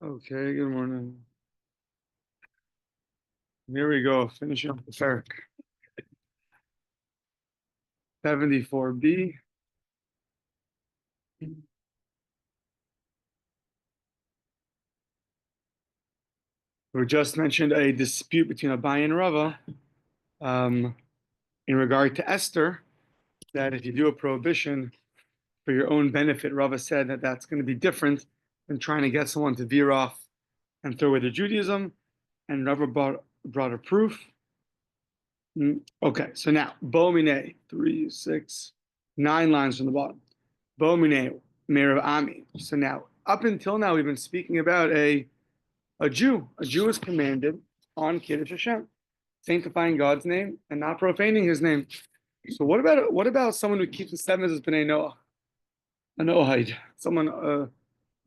Okay, good morning. Here we go, finishing up the parak. 74b. We just mentioned a dispute between Abai and Rava in regard to Esther, that if you do a prohibition for your own benefit, Rava said that that's going to be different than trying to get someone to veer off and throw away their Judaism, and Rava brought a proof. Okay, so now, Bo Mine, 3, 6, 9 lines from the bottom. Bo Mine, Mayor of Ami. So now, up until now, we've been speaking about a Jew. A Jew is commanded on Kiddush Hashem, sanctifying God's name and not profaning His name. So what about someone who keeps the 7 as B'nai Noah, a Noahide, someone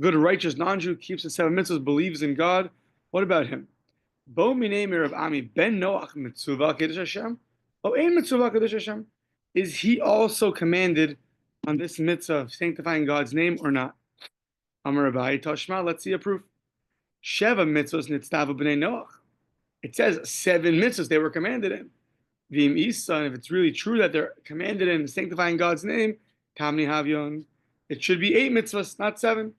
good, righteous non-Jew, keeps the 7 mitzvahs, believes in God? What about him? Bo minei Rav Ami ben Noach mitzvah Kiddush Hashem. Oh, ein mitzvah Kiddush Hashem. Is he also commanded on this mitzvah of sanctifying God's name or not? Amar Abai Tashma. Let's see a proof. Sheva mitzvahs nitztavu b'nei Noach. It says 7 mitzvahs they were commanded in. V'im Isa, and if it's really true that they're commanded in sanctifying God's name, Tamni Havyon, it should be 8 mitzvahs, not 7.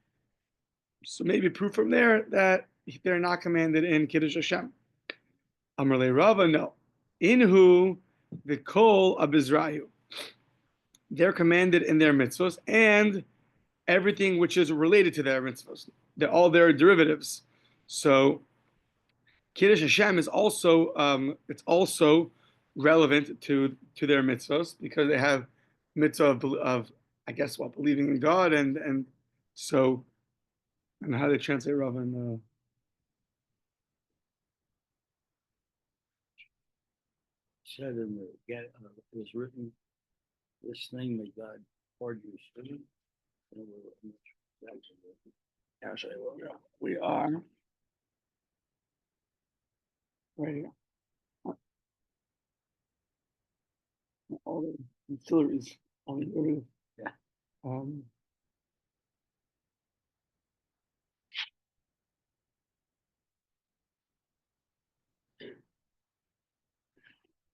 So maybe proof from there that they're not commanded in Kiddush Hashem. Amar le Rava, no. Inhu v'kol abizrayu. They're commanded in their mitzvahs and everything which is related to their mitzvahs. They're all their derivatives. So Kiddush Hashem is also it's also relevant to their mitzvahs because they have mitzvah of I guess believing in God and so and how they translate Rava and said in the it was written, this thing that God poured you student. Actually, we are right here. All the ancillaries. Yeah.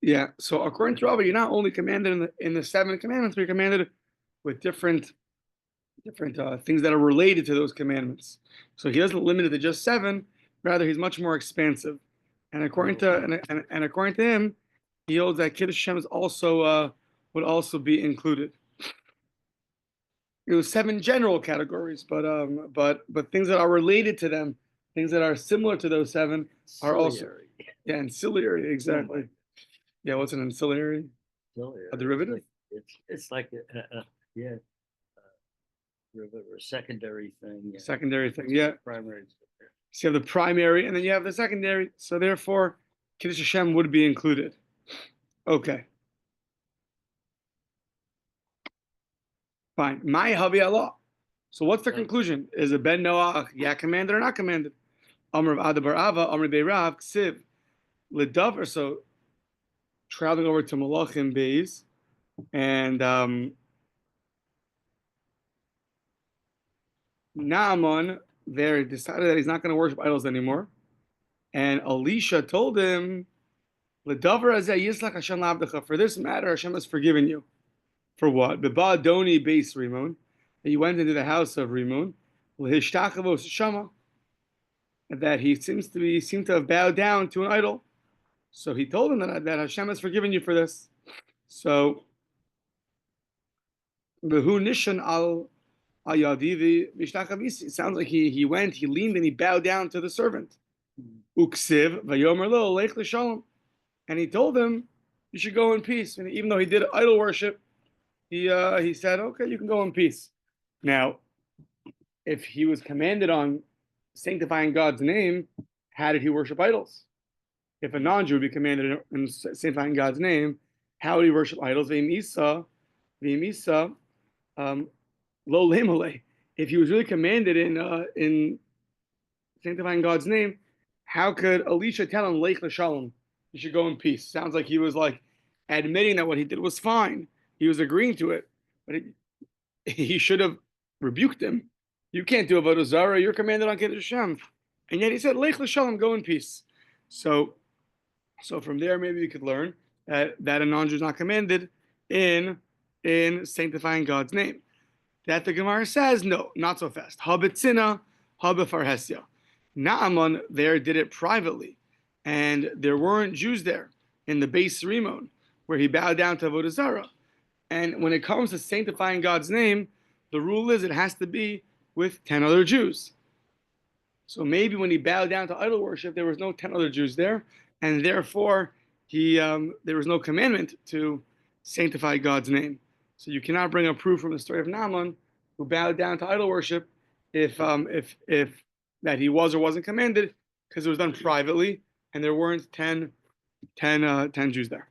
Yeah. So according to Rava, you're not only commanded in the 7 commandments, but you're commanded with different things that are related to those commandments. So he doesn't limit it to just 7; rather, he's much more expansive. And according to according to him, he holds that Kiddush Hashem is also would also be included. It was 7 general categories, but things that are related to them, things that are similar to those 7, are also ancillary. Exactly. Yeah, what's an ancillary? A derivative? It's like a derivative or secondary thing. Yeah. Secondary thing, yeah. Primary. So you have the primary, and then you have the secondary. So therefore, Kiddush Hashem would be included. Okay. Fine. My Havi Allah. So what's the conclusion? Is it Ben Noach commanded or not commanded? Amr of Adabar Ava, Amr Beirav, Ksiv, Lidav, so traveling over to Malachim Beis, and Naaman there decided that he's not going to worship idols anymore. And Elisha told him, for this matter, Hashem has forgiven you. For what? Doni Beis Rimmon. He went into the house of Rimmon. That he seemed to have bowed down to an idol. So he told him that Hashem has forgiven you for this. So Behu Nishan al Ayadivi Vishnachavisi. It sounds like he went, he leaned, and he bowed down to the servant. Uksiv Vayomer Lo Lech L'Shalom. And he told him, you should go in peace. And even though he did idol worship, he said, okay, you can go in peace. Now, if he was commanded on sanctifying God's name, how did he worship idols? If a non-Jew would be commanded in sanctifying God's name, how would he worship idols? V'im Isa, lo lemole. If he was really commanded in sanctifying God's name, how could Elisha tell him Lech L'Shalom? You should go in peace. Sounds like he was like admitting that what he did was fine. He was agreeing to it, but he should have rebuked him You can't do avodah zarah. You're commanded on Kiddush Hashem, and yet he said, "Lech l'shalom, go in peace." So from there, maybe you could learn that a non-Jew is not commanded in sanctifying God's name. That the Gemara says, no, not so fast. Habetzina, habefarhesya. Naaman there did it privately, and there weren't Jews there in the Beis Rimon, where he bowed down to avodah zarah. And when it comes to sanctifying God's name, the rule is it has to be with 10 other Jews. So maybe when he bowed down to idol worship, there was no 10 other Jews there, and therefore there was no commandment to sanctify God's name. So you cannot bring a proof from the story of Naaman, who bowed down to idol worship, if that he was or wasn't commanded, because it was done privately, and there weren't 10 Jews there.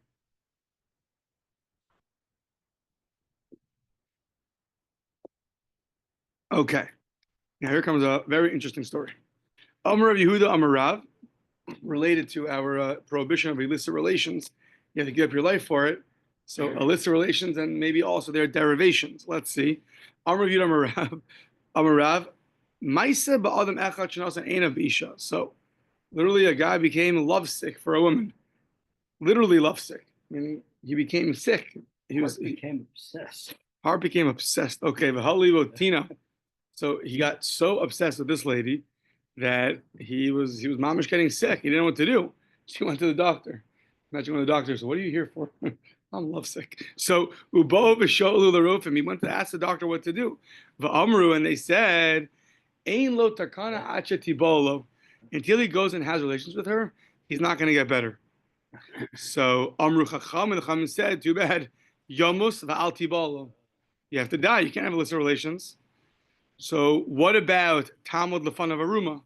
Okay, now here comes a very interesting story. Amar Rav Yehuda Amar Rav, related to our prohibition of illicit relations. You have to give up your life for it. So illicit relations and maybe also their derivations. Let's see. Amar Rav Yehuda Amar Rav, Maisa ba'adam echad shenasan einav b'isha. So literally a guy became lovesick for a woman. Literally lovesick. Meaning he became sick. He became obsessed. Heart became obsessed. Okay, v'halivo tina. So he got so obsessed with this lady that he was mamish getting sick. He didn't know what to do. She went to the doctor. Imagine when the doctor said, "What are you here for?" I'm lovesick. So ubo v'sholu l'rofim. He went to ask the doctor what to do. V'amru, and they said, "Ein lo takana acha tibolo." Until he goes and has relations with her, he's not going to get better. So amru chacham, and the chacham said, "Too bad. Yomus v'al tibolo. You have to die. You can't have illicit relations." So what about Talmud lefan of Aruma?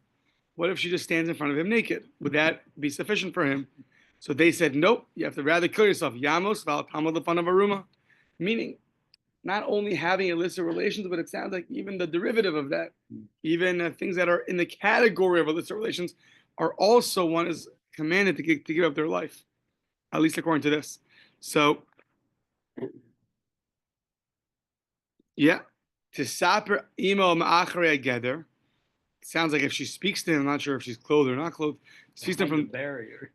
What if she just stands in front of him naked? Would that be sufficient for him? So they said, nope, you have to rather kill yourself. Yamos val Talmud lefan of Aruma. Meaning, not only having illicit relations, but it sounds like even the derivative of that, even things that are in the category of illicit relations, are also one is commanded to give up their life, at least according to this. So, yeah. To saper imo ma'achrei together. Sounds like if she speaks to him, I'm not sure if she's clothed or not clothed. Speaks to him from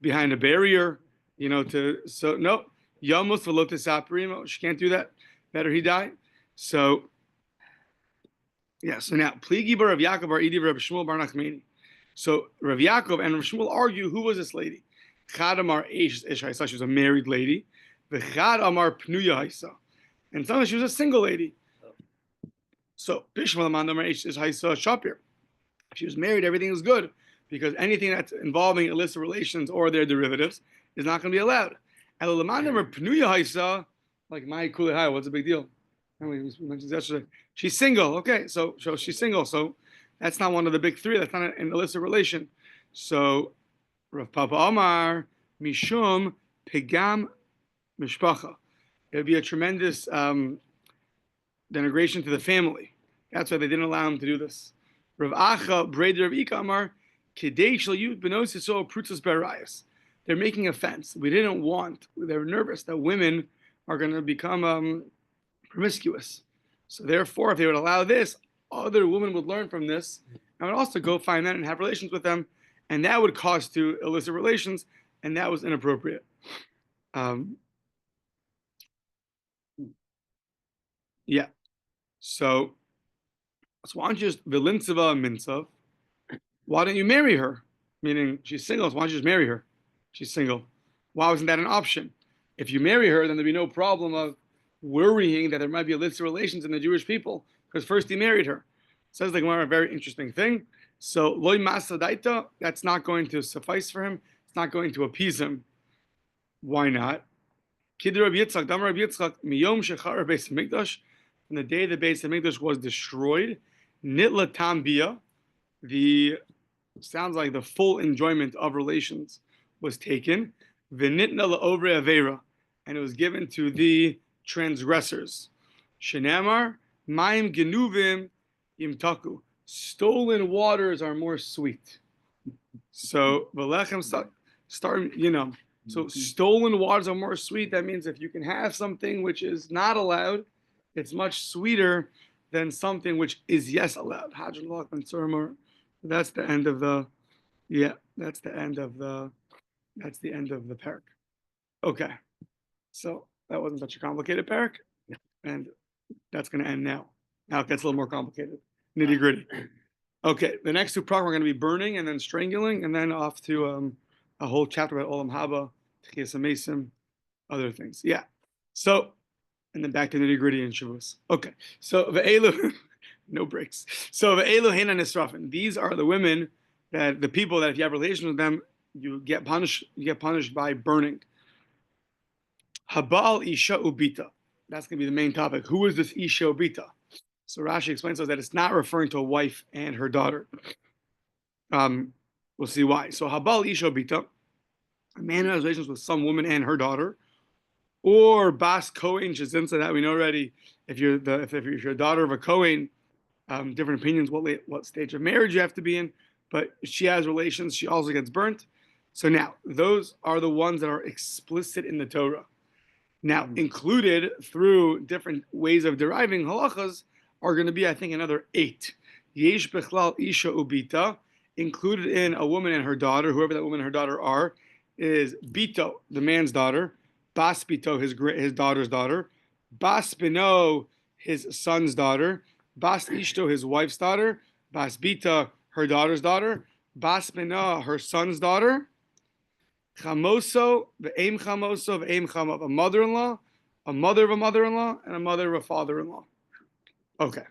behind a barrier, no, yomos v'lo tesaper imo. She can't do that. Better he die. So, yeah. So now, pligi bar Rav Yaakov bar Idi Rav Shmuel bar Nachmani. So Rav Yaakov and Rav Shmuel argue who was this lady. Chad amar ish haisa. She was a married lady. V'chad amar pnuya haisa. And sometimes she was a single lady. So Bishmal Amandamar is Haisa Shapir. If she was married, everything is good, because anything that's involving illicit relations or their derivatives is not going to be allowed. And Lamandamar Pnuya Haisa, like my Kulehai, what's the big deal? We mentioned yesterday. She's single. Okay, so she's single. So that's not one of the big three. That's not an illicit relation. So Rav Papa Omar Mishum Pegam Mishpacha. It would be a tremendous denigration to the family. That's why they didn't allow him to do this. Rav Acha, Breder of Ikamar, Kidei Shel Yud Benosis So Prutzas Berayas. They're making a fence. We didn't want, they're nervous that women are going to become promiscuous. So therefore, if they would allow this, other women would learn from this and would also go find men and have relations with them. And that would cause to illicit relations, and that was inappropriate. Yeah. So why don't you just Vilintseva Mintzav? Why don't you marry her? Meaning she's single, so why don't you just marry her? She's single. Why wasn't that an option? If you marry her, then there'd be no problem of worrying that there might be illicit relations in the Jewish people, because first he married her. Says the Gemara, a very interesting thing. So loy masadaita, that's not going to suffice for him. It's not going to appease him. Why not? Kid Rabbi Yitzchak, Dam Rabbi Yitzchak, miyom shechar beis hamikdash. From the day the Beis Hamikdash was destroyed, nitla tambia, sounds like the full enjoyment of relations was taken, v'nitna la'ovrei avera, and it was given to the transgressors. Shenamar, mayim genuvim yimtaku, stolen waters are more sweet. So v'lechem start, so stolen waters are more sweet. That means if you can have something which is not allowed, it's much sweeter than something which is yes allowed. Hajjalach and Surmur. That's the end of the. Yeah, that's the end of the. That's the end of the parak. Okay, so that wasn't such a complicated parak, and that's going to end now. Now it gets a little more complicated, nitty gritty. Okay, the next two parak are going to be burning and then strangling, and then off to a whole chapter about Olam Haba, Tchias HaMesim, other things. Yeah. So, and then back to nitty gritty and Shavuos. Okay. So ve'elu, no breaks. So ve'elu hina nisrafin. These are the women that the people that if you have relations with them, you get punished. You get punished by burning. Habal isha ubita. That's going to be the main topic. Who is this isha ubita? So Rashi explains to us that it's not referring to a wife and her daughter. We'll see why. So habal isha ubita, a man who has relations with some woman and her daughter, or bas kohen shezimsa, that we know already. If you're a daughter of a kohen, different opinions what stage of marriage you have to be in, but she has relations, she also gets burnt. So now those are the ones that are explicit in the Torah. Now included through different ways of deriving halachas are going to be, I think, another 8. Yesh bechlal isha ubita, included in a woman and her daughter, whoever that woman and her daughter are, is bito, the man's daughter, bas bito, his daughter's daughter, bas bino, his son's daughter, bas ishto, his wife's daughter, bas bita, her daughter's daughter, bas bina, her son's daughter, chamoso, ve'em chamoso, ve'em chamav, a mother-in-law, a mother of a mother-in-law, and a mother of a father-in-law. Okay.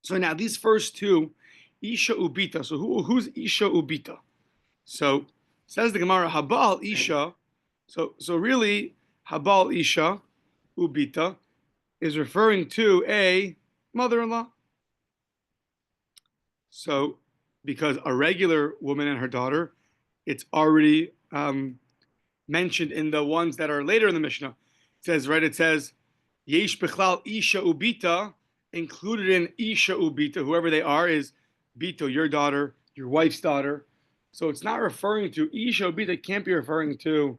So now these first two, isha ubita. So who's isha ubita? So says the Gemara, habal isha. So really, habal isha ubita is referring to a mother-in-law. So because a regular woman and her daughter, it's already mentioned in the ones that are later in the Mishnah. It says, yesh bechlal isha ubita, included in isha ubita, whoever they are, is bito, your daughter, your wife's daughter. So it's not referring to isha ubita, it can't be referring to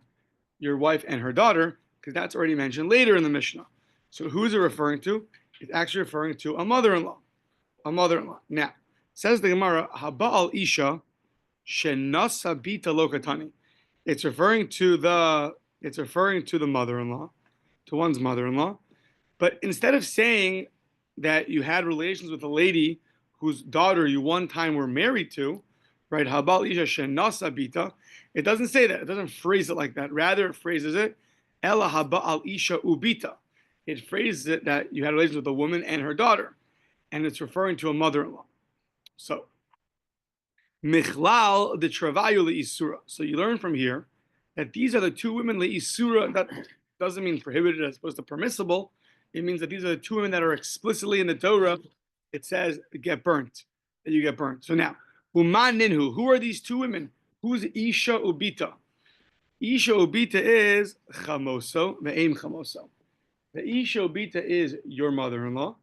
your wife and her daughter, because that's already mentioned later in the Mishnah. So who is it referring to? It's actually referring to a mother-in-law. A mother-in-law. Now, says the Gemara, haba'al isha shenasa bita lokatani. It's referring to the mother-in-law, to one's mother-in-law. But instead of saying that you had relations with a lady whose daughter you one time were married to, right? Habal isha shenasa bita. It doesn't say that. It doesn't phrase it like that. Rather, it phrases it, ela habal isha ubita. It phrases it that you had relations with a woman and her daughter, and it's referring to a mother-in-law. So, michlal the travayu leisura. So you learn from here that these are the two women leisura. That doesn't mean prohibited as opposed to permissible. It means that these are the two women that are explicitly in the Torah. It says get burnt, that you get burnt. So now, uman ninhu. Who are these two women? Who's isha ubita? Isha ubita is chamoso ve'em chamoso. The isha ubita is your mother-in-law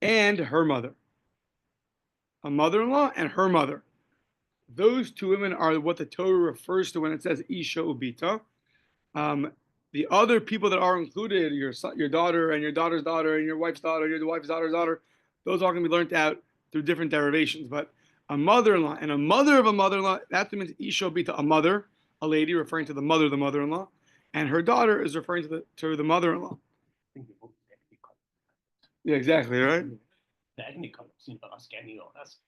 and her mother. A mother-in-law and her mother. Those two women are what the Torah refers to when it says isha ubita. The other people that are included, your daughter and your daughter's daughter and your wife's daughter, your wife's daughter's daughter, those are going to be learned out through different derivations. But a mother-in-law and a mother of a mother-in-law, that means isha ubita, a mother, a lady referring to the mother of the mother-in-law, and her daughter is referring to the mother-in-law. Yeah, exactly, right? The agony columns, that's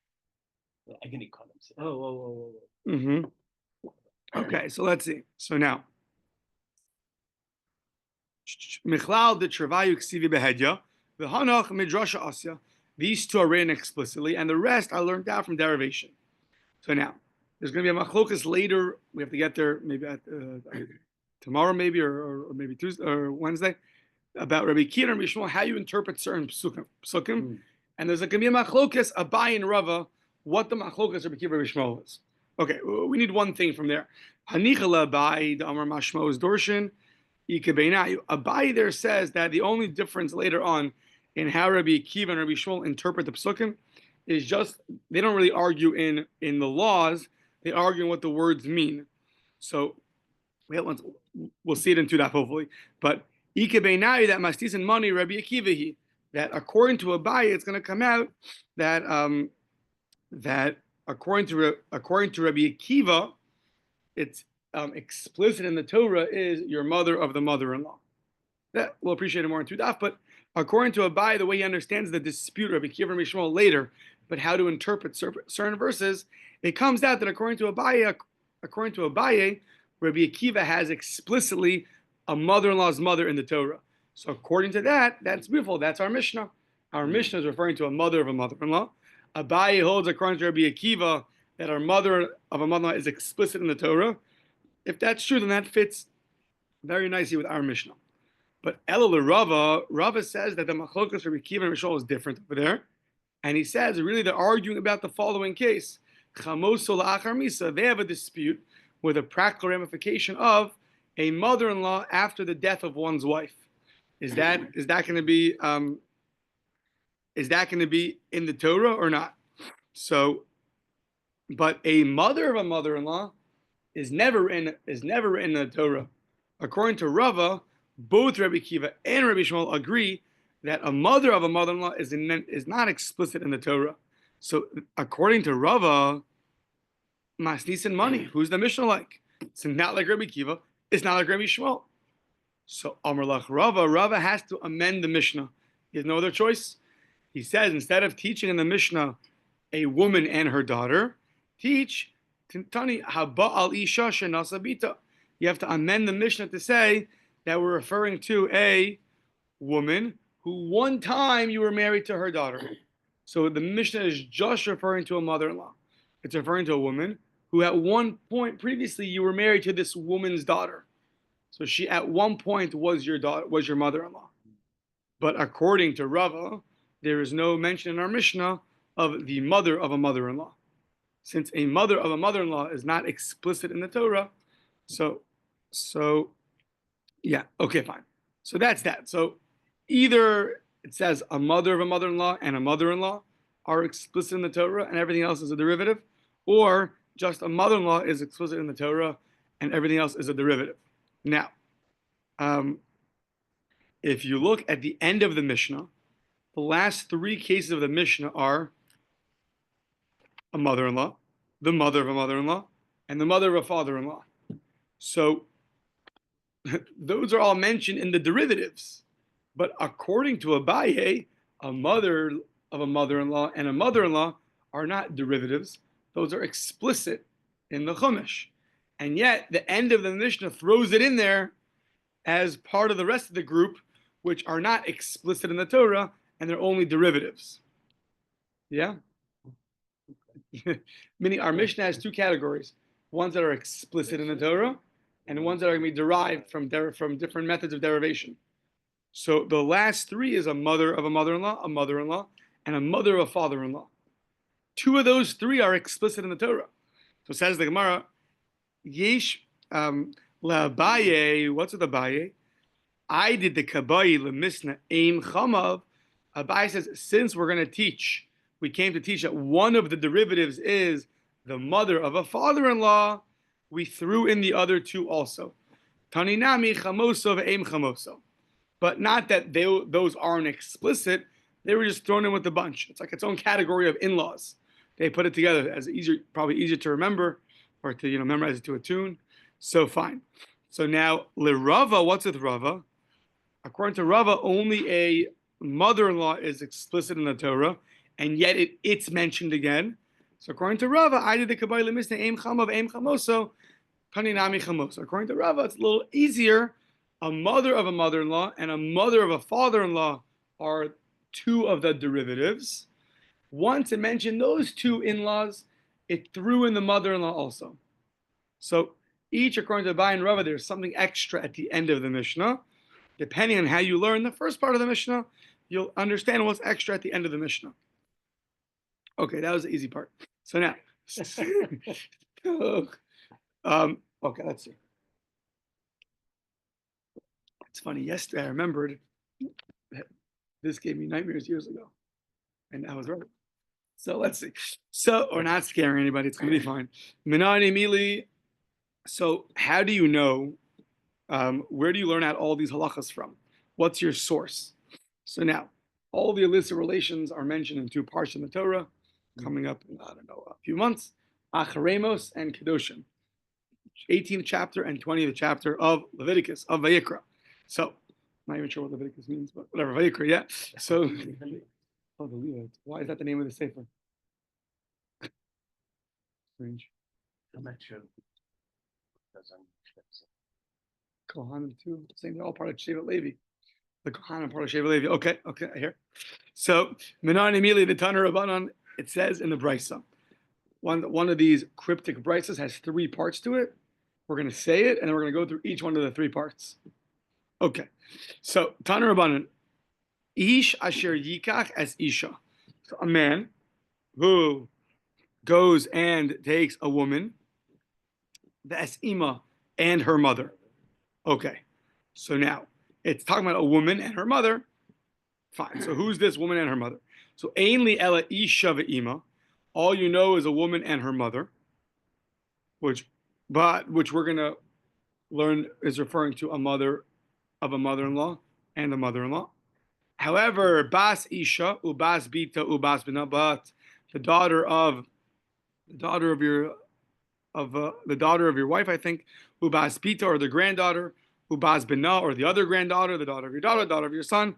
the agony columns. Oh. Mm-hmm. Okay, so let's see. So now, Michlal de Travayu Ksivi Behedya, the Hanach Midrasha Asya. These two are written explicitly, and the rest I learned out from derivation. So now, there's going to be a machlokas later. We have to get there maybe tomorrow, maybe or maybe Tuesday or Wednesday, about Rabbi Kiva and Rabbi Shmuel, how you interpret certain psukim. And there's going to be a machlokas, Abai and Rava, what the machlokas Rabbi Kiva and Rabbi Shmuel is. Okay, we need one thing from there. Hanicha Abai, the Amar Mashmo is Dorshin, Ikebeinayu. Abai there says that the only difference later on in how Rabbi Kiva and Rabbi Shmuel interpret the psukim is just, they don't really argue in the laws, they argue in what the words mean. So we'll see it in two daf hopefully. But Ikebeinayu, that mastis and money, Rabbi Akiva that according to Abaye, it's going to come out that that according to Rabbi Akiva, it's explicit in the Torah is your mother of the mother-in-law. That we'll appreciate it more in Tudaf, but according to Abaye, the way he understands the dispute, Rabbi Akiva and Rabbi Shmuel later, but how to interpret certain verses, it comes out that according to Abaye, Rabbi Akiva has explicitly a mother-in-law's mother in the Torah. So according to that, that's beautiful. That's our Mishnah. Our Mishnah is referring to a mother of a mother-in-law. Abaye holds, according to Rabbi Akiva, that our mother of a mother-in-law is explicit in the Torah. If that's true, then that fits very nicely with our Mishnah. But Elul Rava says that the machlokas Rabbi Akiva and Rishon is different over there. And he says, really, they're arguing about the following case. Chamoso la'achar misa. They have a dispute with a practical ramification of a mother-in-law after the death of one's wife. Is that going to be in the Torah or not? So, but a mother of a mother-in-law is never written in the Torah. According to Rava, both Rabbi Akiva and Rabbi Shmuel agree that a mother of a mother-in-law is not explicit in the Torah. So, according to Rava, Masnis and money. Who's the Mishnah like? It's not like Rabbi Akiva. It's not like Rabbi Shmuel. So Amar Lach Rava has to amend the Mishnah. He has no other choice. He says instead of teaching in the Mishnah a woman and her daughter, teach Tani Haba al Isha Shenasa Bita. You have to amend the Mishnah to say that we're referring to a woman who one time you were married to her daughter. So the Mishnah is just referring to a mother-in-law. It's referring to a woman who at one point previously you were married to this woman's daughter. So she at one point was your daughter, was your mother-in-law. But according to Rava, there is no mention in our Mishnah of the mother of a mother-in-law. Since a mother of a mother-in-law is not explicit in the Torah, so yeah, okay, fine. So that's that. So either it says a mother of a mother-in-law and a mother-in-law are explicit in the Torah and everything else is a derivative, or just a mother-in-law is explicit in the Torah and everything else is a derivative. Now, if you look at the end of the Mishnah, the last three cases of the Mishnah are a mother-in-law, the mother of a mother-in-law, and the mother of a father-in-law. So those are all mentioned in the derivatives. But according to Abaye, a mother of a mother-in-law and a mother-in-law are not derivatives. Those are explicit in the Chumash. And yet, the end of the Mishnah throws it in there as part of the rest of the group, which are not explicit in the Torah, and they're only derivatives. Yeah? Meaning our Mishnah has two categories. Ones that are explicit in the Torah, and ones that are going to be derived from different methods of derivation. So the last three is a mother of a mother-in-law, a mother-in-law, and a mother of a father-in-law. Two of those three are explicit in the Torah. So says the Gemara, Yesh la'Abaye, what's with Abaye? I did the kabayi lemisna aim chamav. Abaye says, since we're going to teach, we came to teach that one of the derivatives is the mother of a father-in-law, we threw in the other two also. Taninami chamoso ve'aim chamoso. But not that those aren't explicit, they were just thrown in with the bunch. It's like its own category of in-laws. They put it together as probably easier to remember, or to memorize it to a tune. So fine. So now Rava, what's with Rava? According to Rava, only a mother-in-law is explicit in the Torah, and yet it's mentioned again. So according to Rava, I did the kabbalah misna aim chamav aim chamoso, kaninami chamoso. According to Rava, it's a little easier. A mother of a mother-in-law and a mother of a father-in-law are two of the derivatives. Once it mentioned those two in-laws, it threw in the mother-in-law also. So each, according to Abaye and Rava, there's something extra at the end of the Mishnah. Depending on how you learn the first part of the Mishnah, you'll understand what's extra at the end of the Mishnah. Okay, that was the easy part. So now, okay, let's see. It's funny, yesterday I remembered that this gave me nightmares years ago. And I was right. So let's see. So, or not scaring anybody, it's going to be fine. Minani Mili. So how do you know, where do you learn out all these halachas from? What's your source? So now, All the illicit relations are mentioned in two parts in the Torah, coming up in, I don't know, a few months. Acharemos and Kedoshim. 18th chapter and 20th chapter of Leviticus, of Vayikra. So, I'm not even sure what Leviticus means, but whatever, Vayikra, yeah. So, oh, the Levites. Why is that the name of the Sefer? Strange. I'm not sure. Because I'm Kohanim too, same, they're all part of Shevet Levi. The Kohanim part of Shevet Levi. Okay, I hear. So, Menan immediately the Tanur Rabbanan, it says in the Brisa. One of these cryptic Brisas has three parts to it. We're going to say it, and then we're going to go through each one of the three parts. Okay. So, Tanur Rabbanan, Ish asher yikach as Isha. So a man who goes and takes a woman, the Esima, and her mother. Okay. So now, it's talking about a woman and her mother. Fine. So who's this woman and her mother? So, Ainli ela Isha ve'ima. All you know is a woman and her mother, which we're going to learn is referring to a mother of a mother-in-law and a mother-in-law. However, bas isha ubas bita ubas bina, but the daughter of your wife, I think, ubas bita, or the granddaughter, ubas bina, or the other granddaughter, the daughter of your daughter, daughter of your son.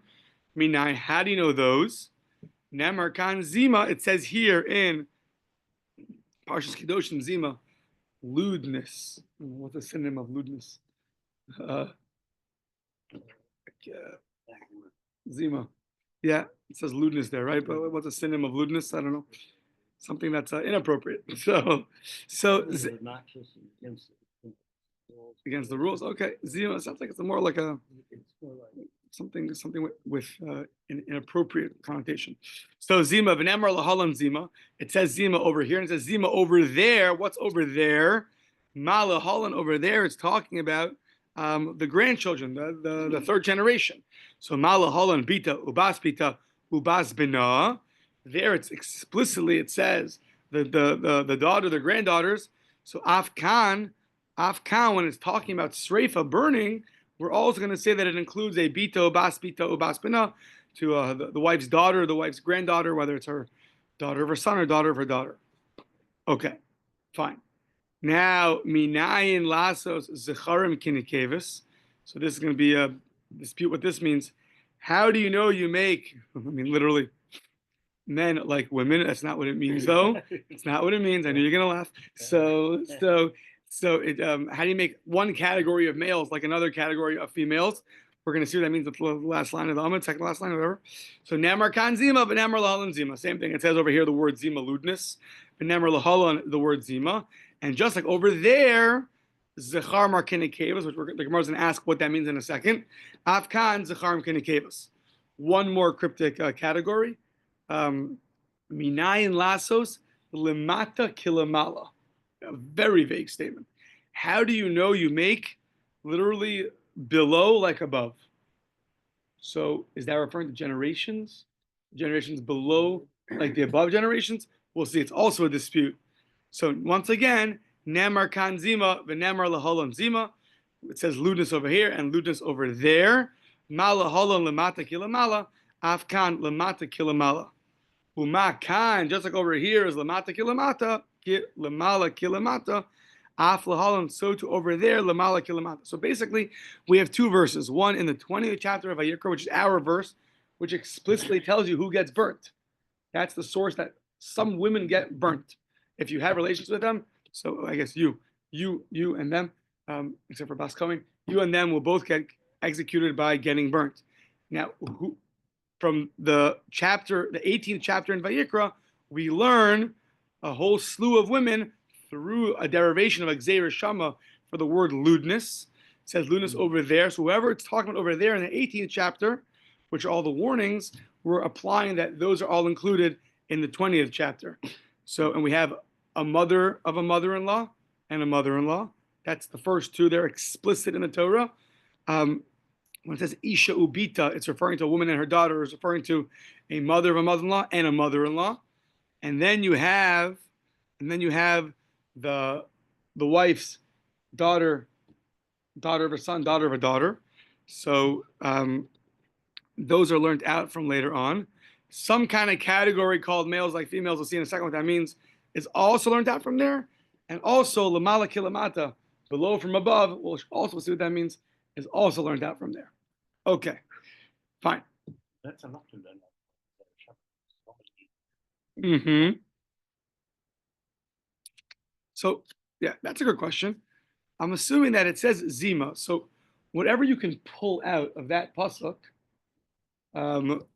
Minai, how do you know those? Nemar kan zima. It says here in Parshas Kedoshim zima, lewdness. What's the synonym of lewdness? Zima. Yeah, it says lewdness there, right? But what's a synonym of lewdness? I don't know. Something that's inappropriate. So Obnoxious against the rules. Okay, Zima sounds like it's more like a It's more like something with an inappropriate connotation. So Zima, v'nemar lahalan Zima. It says Zima over here, and it says Zima over there. What's over there? Ma lahalan over there. It's talking about the grandchildren, the third generation. So ma lahalan bita ubas bina. There it's explicitly it says the daughter, the granddaughters. So afkan, when it's talking about sreifa, burning, we're also going to say that it includes a bita ubas bina to the wife's daughter, the wife's granddaughter, whether it's her daughter of her son or daughter of her daughter. Okay, fine. Now, minayin lasos zecharim kinikevis. So this is going to be a dispute what this means. How do you know you make, I mean, literally, men like women? That's not what it means, though. It's not what it means. I knew you're going to laugh. So how do you make one category of males like another category of females? We're going to see what that means at the last line of the Amud, second last line, whatever. So Namar kan zima, but Namar lahalan zima. Same thing. It says over here the word zima, lewdness. But Namar lahalan, the word zima. And just like over there, zechar markinikevas, which the Gemara is going to ask what that means in a second. Afkan zechar markinikevas. One more cryptic category. Minayin lasos limata kilamala. A very vague statement. How do you know you make literally below like above? So is that referring to generations? Generations below like the above generations? We'll see. It's also a dispute. So once again, Namar kan zima, v'namar lahalan zima. It says lewdness over here and lewdness over there. Ma lahalan lemata kilamala, afkan lemata kilamala. Uma kan, just like over here is lemata kilamata, lemala kilamata, af lahalan, so to over there, lemala kilamata. So basically, we have two verses. One in the 20th chapter of Vayikra, which is our verse, which explicitly tells you who gets burnt. That's the source that some women get burnt if you have relations with them. So I guess you and them, except for Bas coming, you and them will both get executed by getting burnt. Now, from the 18th chapter in Vayikra, we learn a whole slew of women through a derivation of Gzeira Shama for the word lewdness. It says lewdness over there. So whoever it's talking about over there in the 18th chapter, which are all the warnings, we're applying that those are all included in the 20th chapter. So, and we have a mother of a mother-in-law and a mother-in-law. That's the first two. They're explicit in the Torah. When it says Isha Ubita, it's referring to a woman and her daughter. It's referring to a mother of a mother-in-law and a mother-in-law. And then you have the wife's daughter of a son, daughter of a daughter. So those are learned out from later on. Some kind of category called males like females, we'll see in a second what that means, is also learned out from there. And also, lamala kilamata, below from above, we'll also see what that means, is also learned out from there. Okay, fine. That's enough to learn. So, yeah, that's a good question. I'm assuming that it says zima. So, whatever you can pull out of that pasuk,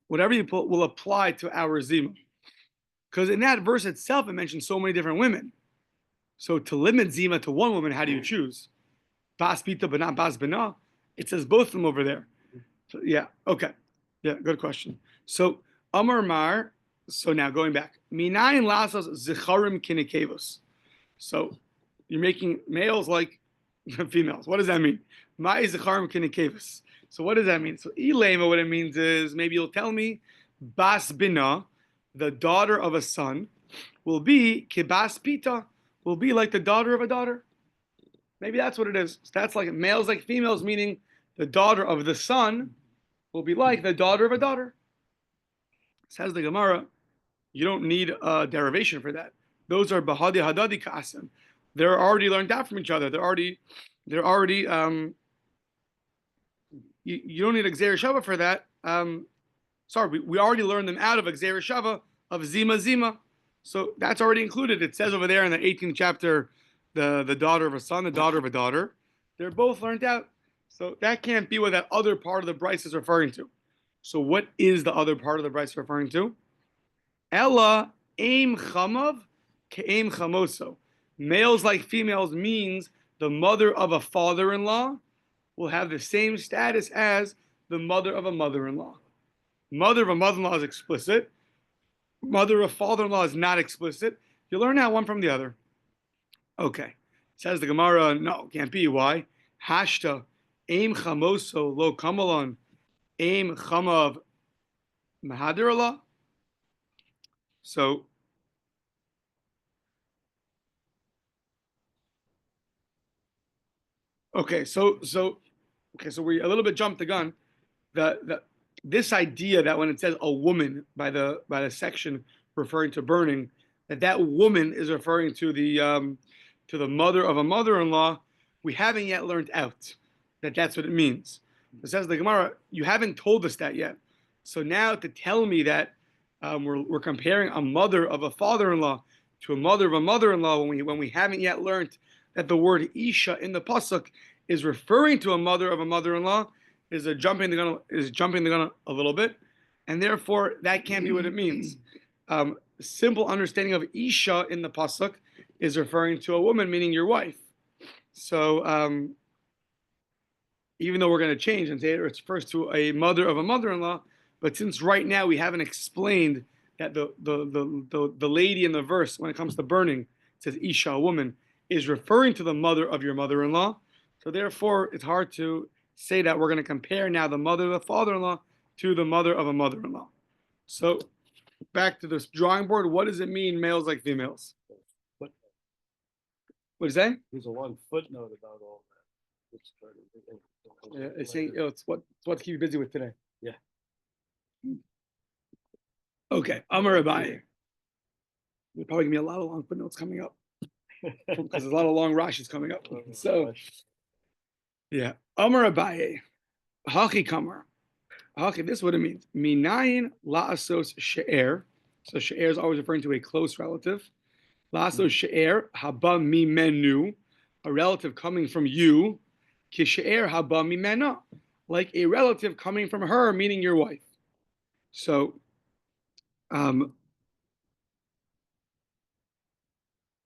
whatever you pull will apply to our zima. Because in that verse itself, it mentions so many different women. So to limit zima to one woman, how do you choose? Bas bita but not bas bina? It says both of them over there. So, yeah, okay. Yeah, good question. So Amar Mar, so now going back. Minayin lasos zicharim kinikevos. So you're making males like females. What does that mean? Ma'i zicharim kinikevos. So what does that mean? So ilema, what it means is, maybe you'll tell me, bas bina, the daughter of a son, will be kibas pita, will be like the daughter of a daughter. Maybe that's what it is. So that's like males like females, meaning the daughter of the son will be like the daughter of a daughter. Says the Gemara, you don't need a derivation for that. Those are bahadi hadadi ka'asim. They're already learned out from each other. They're already you don't need a Gzeir Shava for that. Sorry, we already learned them out of a Gzeir Shava of Zima Zima. So that's already included. It says over there in the 18th chapter, the daughter of a son, the daughter of a daughter. They're both learned out. So that can't be what that other part of the Bryce is referring to. So what is the other part of the Bryce referring to? Ella aim chamav ke'aim chamoso. Males like females means the mother of a father-in-law will have the same status as the mother of a mother-in-law. Mother of a mother-in-law is explicit. Mother of father-in-law is not explicit. You learn that one from the other. Okay. Says the Gemara, no, can't be. Why? Hashta, aim chamoso lo kamalon, aim chamav mahadirallah. So, so we a little bit jumped the gun. This idea that when it says a woman by the section referring to burning, that woman is referring to the mother of a mother-in-law, we haven't yet learned out that that's what it means. It says the Gemara, you haven't told us that yet. So now to tell me that we're comparing a mother of a father-in-law to a mother of a mother-in-law when we haven't yet learned that the word isha in the pasuk is referring to a mother of a mother-in-law is jumping the gun a little bit, and therefore that can't be what it means. Simple understanding of isha in the pasuk is referring to a woman, meaning your wife. So even though we're going to change and say it's first to a mother of a mother-in-law, but since right now we haven't explained that the lady in the verse when it comes to burning, it says isha, a woman, is referring to the mother of your mother-in-law. So therefore, it's hard to say that we're going to compare now the mother of a father-in-law to the mother of a mother-in-law. So back to this drawing board. What does it mean, males like females? What is that? There's a long footnote about all that. Yeah, it's saying it's what to keep you busy with today. Yeah. Okay, Amar Abaye. There's probably gonna be a lot of long footnotes coming up because there's a lot of long Rashis coming up. So, yeah, Amar Abaye, Haki Kamar. Okay, this is what it means. Minayin la'asos she'er. So she'er is always referring to a close relative. La'asos she'er haba mimenu, a relative coming from you. Ki she'er haba mimena, like a relative coming from her, meaning your wife. So,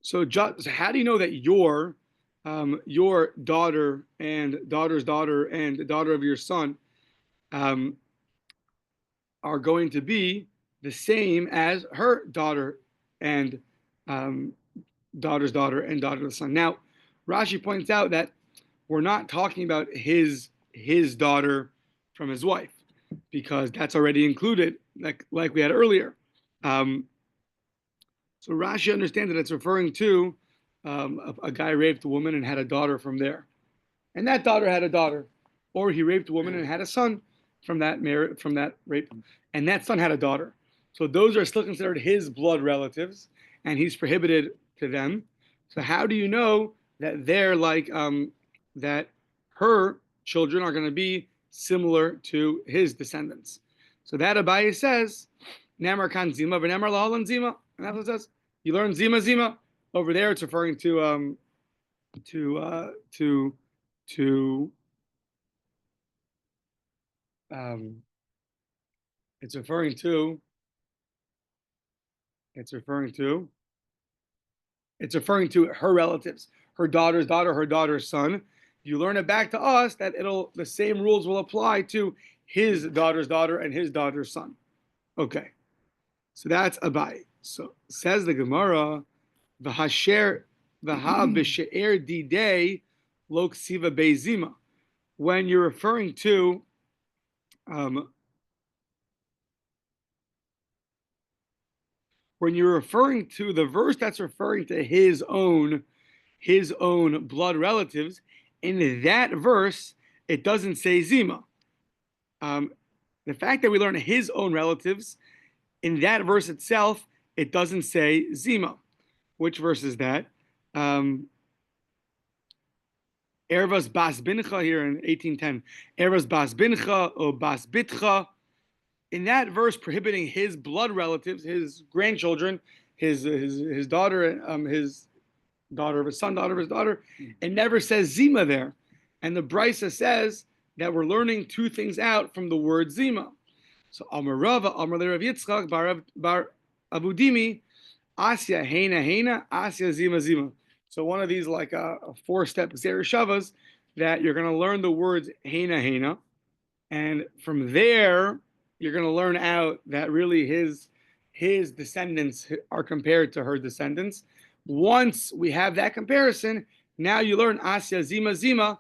so how do you know that your daughter and daughter's daughter and the daughter of your son are going to be the same as her daughter and daughter's daughter and daughter of the son? Now, Rashi points out that we're not talking about his daughter from his wife, because that's already included, like we had earlier. So Rashi understands that it's referring to a guy raped a woman and had a daughter from there, and that daughter had a daughter, or he raped a woman and had a son from that marriage, from that rape, and that son had a daughter. So those are still considered his blood relatives, and he's prohibited to them. So how do you know that they're like that her children are going to be similar to his descendants? So that Abaye says, Namar kan zima v'namar lahalan zima, and that's what it says. You learn zima zima. Over there, it's referring to it's referring to her relatives, her daughter's daughter, her daughter's son. You learn it back to us that the same rules will apply to his daughter's daughter and his daughter's son. Okay, so that's Abai. So says the Gemara, v'hasher b'she'er didei lo ksiva beizima. When you're referring to the verse that's referring to his own blood relatives, in that verse it doesn't say zima. The fact that we learn his own relatives, in that verse itself, it doesn't say zima. Which verse is that? Ervas Bas Bincha here in 1810. Ervas Bas Bincha or Bas Bitcha. In that verse prohibiting his blood relatives, his grandchildren, his daughter, his daughter of his son, daughter of his daughter, it never says zima there. And the Brisa says that we're learning two things out from the word zima. So Amar Rava, Amar Rav Yitzchak, Bar Abudimi, Asya Heina, Asya Zima Zima. So one of these like a 4-step Zerishavas that you're going to learn the words Heina, and from there you're going to learn out that really his descendants are compared to her descendants. Once we have that comparison, now you learn Asya Zima Zima,